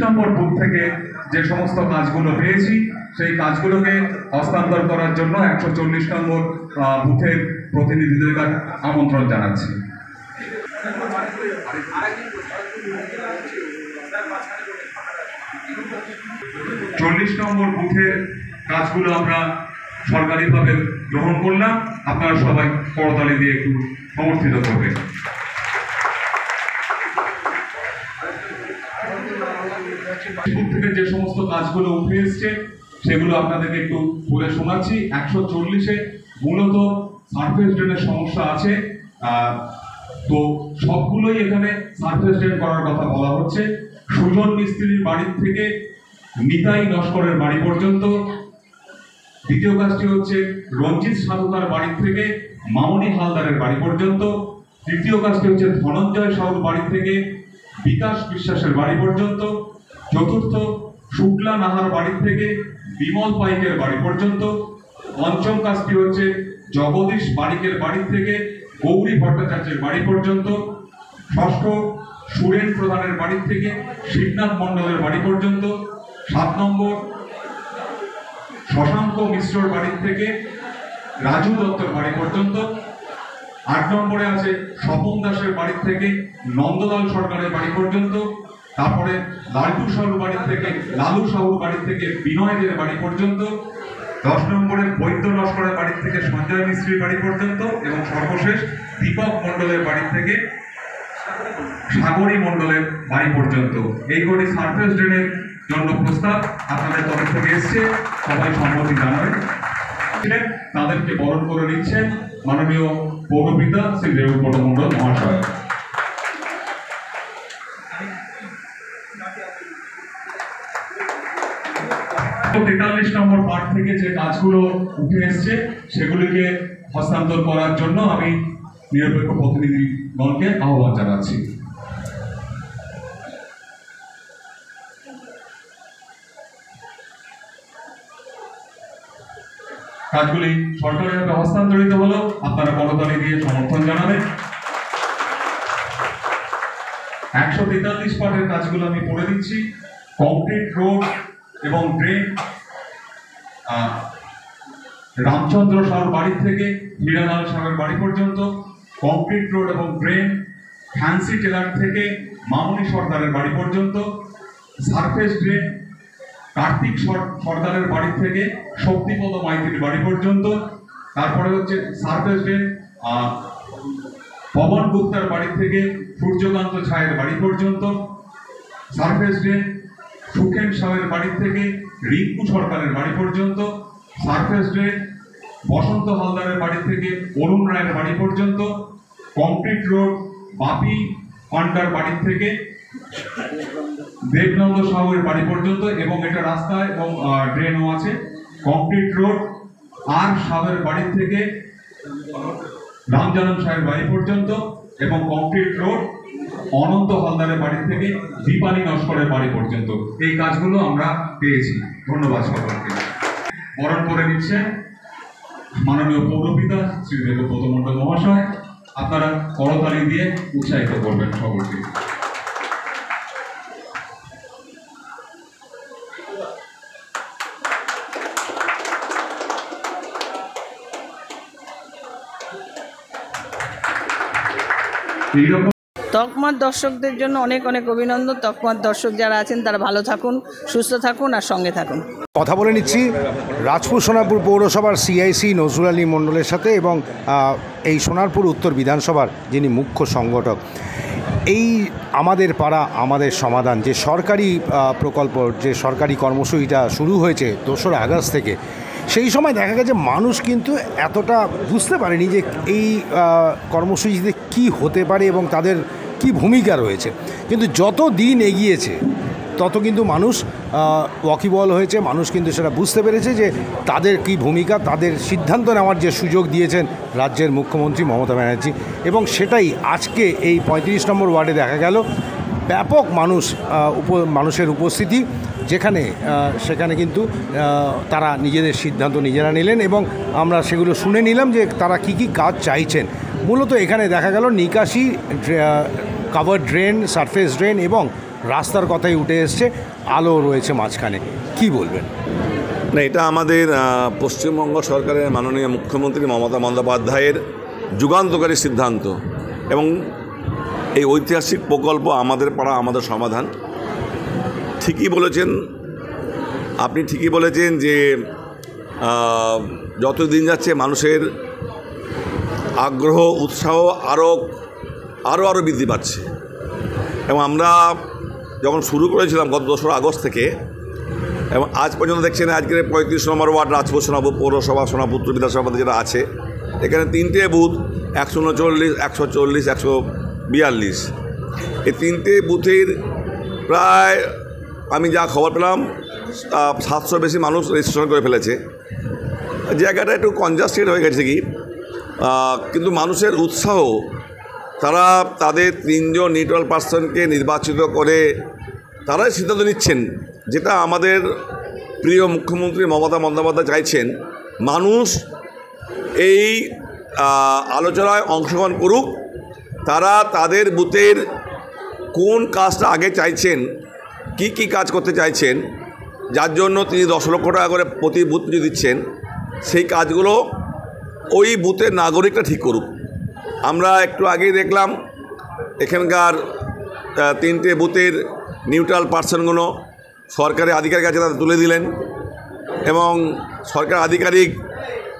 নম্বর বুথ থেকে যে সমস্ত কাজগুলো পেয়েছি সেই কাজগুলোকে হস্তান্তর করার জন্য 140 নম্বর বুথের প্রতিনিধিদের কাছে আমন্ত্রণ জানাচ্ছি। 40 নম্বর বুথের কাজগুলো আমরা সরকারিভাবে গ্রহণ করলাম, আপনারা সবাই করতালি দিয়ে একটু সমর্থিত করবেন। থেকে যে সমস্ত কাজগুলো উঠে এসছে সেগুলো আপনাদেরকে একটু বলে শোনাচ্ছি। 140-এ মূলত সারফেস ড্রেনের সমস্যা আছে, তো সবগুলোই এখানে সারফেস ড্রেন করার কথা বলা হচ্ছে। সুজন মিস্ত্রির বাড়ি থেকে নিতাই নস্করের বাড়ি পর্যন্ত। দ্বিতীয় কাজটি হচ্ছে রঞ্জিত সাধুকার বাড়ি থেকে মামনি হালদারের বাড়ি পর্যন্ত। তৃতীয় কাজটি হচ্ছে ধনঞ্জয় সাহুর বাড়ি থেকে বিকাশ বিশ্বাসের বাড়ি পর্যন্ত। চতুর্থ শুক্লা নাহার বাড়ি থেকে বিমল পাইকের বাড়ি পর্যন্ত। পঞ্চম কাজটি হচ্ছে জগদীশ বারিকের বাড়ি থেকে গৌরী ভট্টাচার্যের বাড়ি পর্যন্ত। ষষ্ঠ সুরেন প্রধানের বাড়ি থেকে শিবনাথ মণ্ডলের বাড়ি পর্যন্ত। 7 নম্বর শশাঙ্ক মিশ্রর বাড়ি থেকে রাজু দত্তর বাড়ি পর্যন্ত। 8 নম্বরে আছে স্বপন দাসের বাড়ি থেকে নন্দলাল সরকারের বাড়ি পর্যন্ত। তারপরে লালটু সাহুর বাড়ি থেকে লালু সাহুর বাড়ি থেকে বিনয়দের বাড়ি পর্যন্ত। 10 নম্বরে বৈদ্য লস্করের বাড়ি থেকে সঞ্জয় মিস্ত্রির বাড়ি পর্যন্ত। এবং সর্বশেষ দীপক মণ্ডলের বাড়ি থেকে সাগরী মণ্ডলের বাড়ি পর্যন্ত। এই কটি সারফেস ড্রেনের জন্য প্রস্তাব আপনাদের তরফ থেকে এসছে, সবাই সম্মতি জানাবেন। তাদেরকে বরণ করে নিচ্ছেন মাননীয় পৌরপিতা শ্রী দেবব্রত মণ্ডল মহাশয়। 43 নম্বর পার্ট থেকে যে কাজগুলো উঠে এসছে সেগুলিকে হস্তান্তর করার জন্য আমি নিরপেক্ষ প্রতিনিধিগণকে আহ্বান জানাচ্ছি। কাজগুলি সরকারিভাবে হস্তান্তরিত হলো, আপনারা করতালি দিয়ে সমর্থন জানাবেন। 143 পার্টের কাজগুলো আমি পড়ে দিচ্ছি। কংক্রিট রোড এবং ড্রেন রামচন্দ্র সাহুর বাড়ি থেকে হীরালাল সাহের বাড়ি পর্যন্ত। কংক্রিট রোড এবং ড্রেন ফ্যান্সি টেলার থেকে মামনি সর্দারের বাড়ি পর্যন্ত, সারফেস ড্রেন কার্তিক সর্দারের বাড়ি থেকে শক্তিপদ মাইতির বাড়ি পর্যন্ত, তারপরে হচ্ছে সারফেস ড্রেন পবন গুপ্তার বাড়ি থেকে সূর্যকান্ত ছায়ের বাড়ি পর্যন্ত, সারফেস ড্রেন সুখেন সাহের বাড়ি থেকে রিঙ্কু সরকারের বাড়ি পর্যন্ত, সারফেস ড্রেন বসন্ত হালদারের বাড়ি থেকে অরুণ রায়ের বাড়ি পর্যন্ত, কংক্রিট রোড বাপি পান্ডার বাড়ি থেকে দেবনন্দ সাহুর বাড়ি পর্যন্ত, এবং এটা রাস্তা এবং ড্রেনও আছে। কংক্রিট রোড আর সাহের বাড়ি থেকে রামজানন সাহের বাড়ি পর্যন্ত, এবং কংক্রিট রোড অনন্ত হালদারের বাড়ি থেকে দীপালি নস্করের বাড়ি পর্যন্ত। এই কাজগুলো আমরা পেয়েছি। ধন্যবাদ সকলকে। বরণ করে নিচ্ছেন মাননীয় পৌরপিতা শ্রী দেবব্রত মণ্ডল মহাশয়। আপনারা করতালি দিয়ে উৎসাহিত করবেন সকলকে। তকমার দর্শকদের জন্য অনেক অনেক অভিনন্দন। তকমার দর্শক যারা আছেন তারা ভালো থাকুন, সুস্থ থাকুন আর সঙ্গে থাকুন। কথা বলে নিচ্ছি রাজপুর সোনারপুর পৌরসভার সিআইসি নজরুল আলী মণ্ডলের সাথে এবং এই সোনারপুর উত্তর বিধানসভার যিনি মুখ্য সংগঠক। এই আমাদের পাড়া আমাদের সমাধান যে সরকারি প্রকল্প, যে সরকারি কর্মসূচিটা শুরু হয়েছে 2রা আগস্ট থেকে, সেই সময় দেখা গেছে মানুষ কিন্তু এতটা বুঝতে পারেনি যে এই কর্মসূচিতে কি হতে পারে এবং তাদের কি ভূমিকা রয়েছে। কিন্তু যত দিন এগিয়েছে তত কিন্তু মানুষ ওয়াকিবল হয়েছে, মানুষ কিন্তু সেটা বুঝতে পেরেছে যে তাদের কি ভূমিকা, তাদের সিদ্ধান্ত নেওয়ার যে সুযোগ দিয়েছেন রাজ্যের মুখ্যমন্ত্রী মমতা ব্যানার্জি। এবং সেটাই আজকে এই 35 নম্বর ওয়ার্ডে দেখা গেল। ব্যাপক মানুষের উপস্থিতি, সেখানে কিন্তু তারা নিজেদের সিদ্ধান্ত নিজেরা নিলেন এবং আমরা সেগুলো শুনে নিলাম যে তারা কি কি কাজ চাইছেন। মূলত এখানে দেখা গেল নিকাশি, কাভার ড্রেন, সারফেস ড্রেন এবং রাস্তার কথাই উঠে এসছে, আলো রয়েছে মাঝখানে। কি বলবেন? না, এটা আমাদের পশ্চিমবঙ্গ সরকারের মাননীয় মুখ্যমন্ত্রী মমতা বন্দ্যোপাধ্যায়ের যুগান্তকারী সিদ্ধান্ত এবং এই ঐতিহাসিক প্রকল্প আমাদের পাড়া আমাদের সমাধান। ঠিকই বলেছেন আপনি, ঠিকই বলেছেন যে যত দিন যাচ্ছে মানুষের আগ্রহ উৎসাহ আরও বৃদ্ধি পাচ্ছে। এবং আমরা যখন শুরু করেছিলাম গত 2রা আগস্ট থেকে এবং আজ পর্যন্ত দেখছেন আজকের 35 নম্বর ওয়ার্ড রাজপুর সোনারপুর পৌরসভা সোনারপুর উত্তর বিধানসভা যেটা আছে, এখানে 3টে বুথ 139, 140, 142। এই 3টে বুথের প্রায় আমি যা খবর পেলাম 700 বেশি মানুষ রেজিস্ট্রেশন করে ফেলেছে। জায়গাটা একটু কনজাস্টেড হয়ে গেছে কিন্তু মানুষের উৎসাহ, তারা তাদের 3 জন নিউট্রাল পার্সনকে নির্বাচিত করে তারাই সিদ্ধান্ত নিচ্ছেন, যেটা আমাদের প্রিয় মুখ্যমন্ত্রী মমতা বন্দ্যোপাধ্যায় চাইছেন। মানুষ এই আলোচনায় অংশগ্রহণ করুক, তারা তাদের বুথের কোন কাজটা আগে চাইছেন, কি কাজ করতে চাইছেন, যার জন্য তিনি 10 লক্ষ টাকা করে প্রতি বুথ দিচ্ছেন, সেই কাজগুলো ওই বুথের নাগরিকরা ঠিক করুক। আমরা একটু আগেই দেখলাম এখানকার 3টে বুথের নিউট্রাল পার্সনগুলো সরকারি আধিকারিক কাছে তারা তুলে দিলেন এবং সরকার আধিকারিক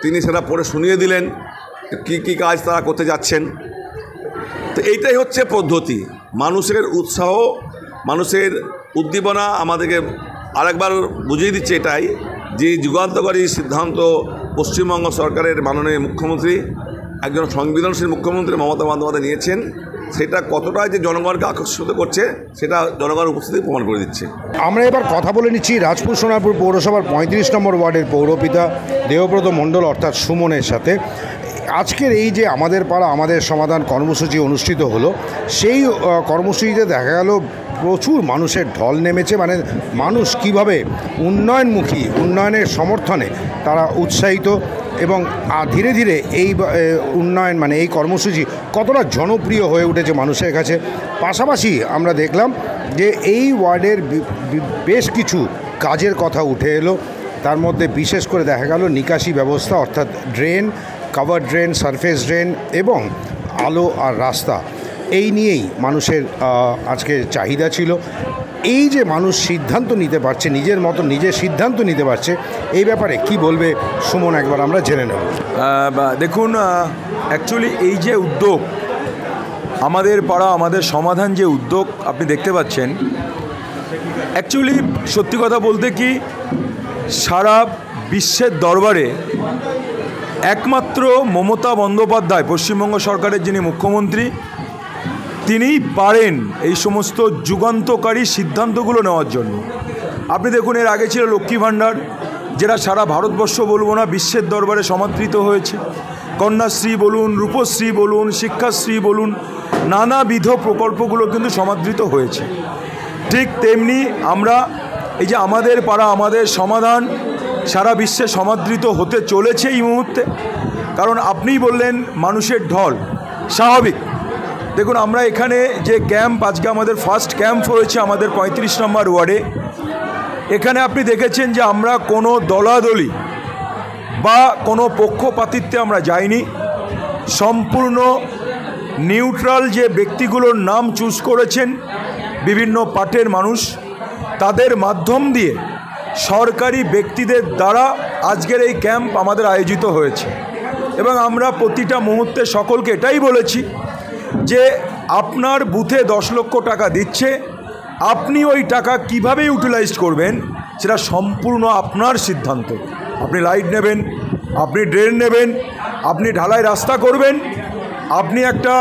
তিনি সেটা পড়ে শুনিয়ে দিলেন কি কাজ তারা করতে যাচ্ছেন। তো এইটাই হচ্ছে পদ্ধতি। মানুষের উৎসাহ, মানুষের উদ্দীপনা আমাদেরকে আরেকবার বুঝিয়ে দিচ্ছে এটাই যে যুগান্তকারী সিদ্ধান্ত পশ্চিমবঙ্গ সরকারের মাননীয় মুখ্যমন্ত্রী, একজন সংবেদনশীল মুখ্যমন্ত্রী মমতা বন্দ্যোপাধ্যায় নিয়েছেন, সেটা কতটা যে জনগণকে আকর্ষিত করছে সেটা জনগণের উপস্থিতি প্রমাণ করে দিচ্ছে। আমরা এবার কথা বলে নিচ্ছি রাজপুর সোনারপুর পৌরসভার 35 নম্বর ওয়ার্ডের পৌরপিতা দেবব্রত মণ্ডল অর্থাৎ সুমনের সাথে। আজকের এই যে আমাদের পাড়া আমাদের সমাধান কর্মসূচি অনুষ্ঠিত হলো, সেই কর্মসূচিতে দেখা গেল প্রচুর মানুষের ঢল নেমেছে। মানে মানুষ কিভাবে উন্নয়নমুখী, উন্নয়নের সমর্থনে তারা উৎসাহিত এবং ধীরে ধীরে এই উন্নয়ন মানে এই কর্মসূচি কতটা জনপ্রিয় হয়ে উঠেছে মানুষের কাছে। পাশাপাশি আমরা দেখলাম যে এই ওয়ার্ডের বেশ কিছু কাজের কথা উঠে এলো। তার মধ্যে বিশেষ করে দেখা গেল নিকাশি ব্যবস্থা অর্থাৎ drain, cover drain, surface drain এবং আলো আর রাস্তা। এই নিয়েই মানুষের আজকে চাহিদা ছিল। এই যে মানুষ সিদ্ধান্ত নিতে পারছে, নিজের মতো নিজের সিদ্ধান্ত নিতে পারছে, এই ব্যাপারে কি বলবে সুমন, একবার আমরা জেনে নেব। দেখুন, অ্যাকচুয়ালি এই যে উদ্যোগ, আমাদের পাড়া আমাদের সমাধান যে উদ্যোগ আপনি দেখতে পাচ্ছেন, অ্যাকচুয়ালি সত্যি কথা বলতে কি সারা বিশ্বের দরবারে একমাত্র মমতা বন্দ্যোপাধ্যায়, পশ্চিমবঙ্গ সরকারের যিনি মুখ্যমন্ত্রী, তিনিই পারেন এই সমস্ত যুগান্তকারী সিদ্ধান্তগুলো নেওয়ার জন্য। আপনি দেখুন, এর আগে ছিল লক্ষ্মী ভাণ্ডার, যেটা সারা ভারতবর্ষ বলবো না, বিশ্বের দরবারে সমাদৃত হয়েছে। কন্যাশ্রী বলুন, রূপশ্রী বলুন, শিক্ষাশ্রী বলুন, নানাবিধ প্রকল্পগুলো কিন্তু সমাদৃত হয়েছে। ঠিক তেমনি আমরা এই যে আমাদের পাড়া আমাদের সমাধান সারা বিশ্বে সমাদৃত হতে চলেছে এই মুহূর্তে। কারণ আপনিই বললেন মানুষের ঢল, স্বাভাবিক। দেখুন, আমরা এখানে যে ক্যাম্প, আজকে আমাদের ফার্স্ট ক্যাম্প হয়েছে আমাদের 35 নম্বর ওয়ার্ডে। এখানে আপনি দেখেছেন যে আমরা কোনো দলাদলি বা কোনো পক্ষপাতিত্বে আমরা যাইনি। সম্পূর্ণ নিউট্রাল যে ব্যক্তিগুলোর নাম চুজ করেছেন বিভিন্ন পার্টির মানুষ, তাদের মাধ্যম দিয়ে সরকারি ব্যক্তিদের দ্বারা আজকের এই ক্যাম্প আমাদের আয়োজিত হয়েছে। এবং আমরা প্রতিটা মুহূর্তে সকলকে এটাই বলেছি যে আপনার বুথে 10 লক্ষ টাকা দিচ্ছে, আপনি ওই টাকা কিভাবে ইউটিলাইজ করবেন সেটা সম্পূর্ণ আপনার সিদ্ধান্ত। আপনি লাইট নেবেন, আপনি ড্রেন নেবেন, আপনি ঢালাই রাস্তা করবেন, আপনি একটা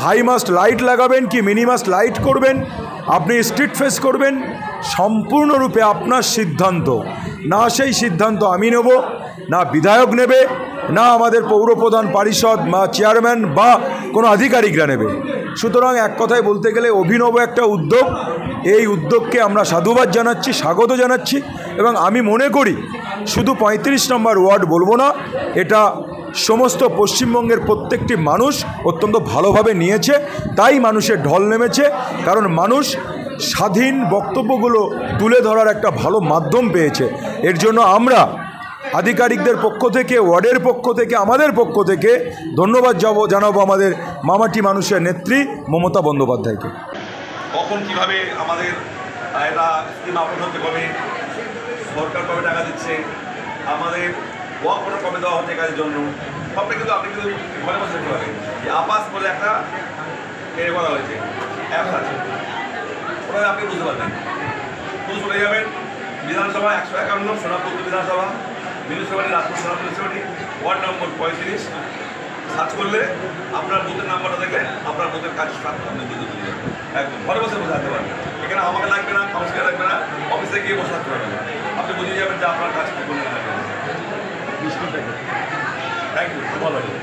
হাইমাস্ট লাইট লাগাবেন কি মিনিমাস্ট লাইট করবেন, আপনি স্ট্রিট ফেস করবেন, সম্পূর্ণরূপে আপনার সিদ্ধান্ত। না সেই সিদ্ধান্ত আমি নেব, না বিধায়ক নেবে, না আমাদের পৌরপ্রধান পরিষদ বা চেয়ারম্যান বা কোনো আধিকারিকরা নেবে। সুতরাং এক কথায় বলতে গেলে অভিনব একটা উদ্যোগ। এই উদ্যোগকে আমরা সাধুবাদ জানাচ্ছি, স্বাগত জানাচ্ছি। এবং আমি মনে করি শুধু 35 নম্বর ওয়ার্ড বলবো না, এটা সমস্ত পশ্চিমবঙ্গের প্রত্যেকটি মানুষ অত্যন্ত ভালোভাবে নিয়েছে। তাই মানুষের ঢল নেমেছে, কারণ মানুষ স্বাধীন বক্তব্যগুলো তুলে ধরার একটা ভালো মাধ্যম পেয়েছে। এর জন্য আমরা আধিকারিকদের পক্ষ থেকে, ওয়ার্ডের পক্ষ থেকে, আমাদের পক্ষ থেকে ধন্যবাদ জানাবো আমাদের মামাটি মানুষের নেত্রী মমতা বন্দ্যোপাধ্যায়কে। কখন কীভাবে আমাদের এটা স্কিম আপলোড হতে কবে, সরকার কবে টাকা দিচ্ছে, আমাদের ওয়ার্ক অর্ডার কবে দেওয়া হচ্ছে কাজের জন্য, সবটা কিন্তু আপনি কিন্তু ঘরে বসে দেখতে পারেন। আপাস বলে একটা এর করা হয়েছে, অ্যাপস আছে, ওটা আপনি বুঝতে পারবেন। শুধু চলে যাবেন বিধানসভা 151 সোনাপুর বিধানসভা, municipality Rajpur Sonapur municipality, ward number 35, search করলে আপনার বুথের নাম্বারটা দেখলে আপনার বুথের কাজ আপনি বুঝতে পারবেন। একদম ঘরে বসে থাকতে পারবেন। এখানে আমাকে লাগবে না, কাউন্সিলর লাগবে না, অফিসে গিয়ে বসে থাকতে পারবেন। আপনি বুঝে যাবেন যে আপনার কাজ কী করলে লাগবে। থ্যাংক ইউ, ভালো লাগবে।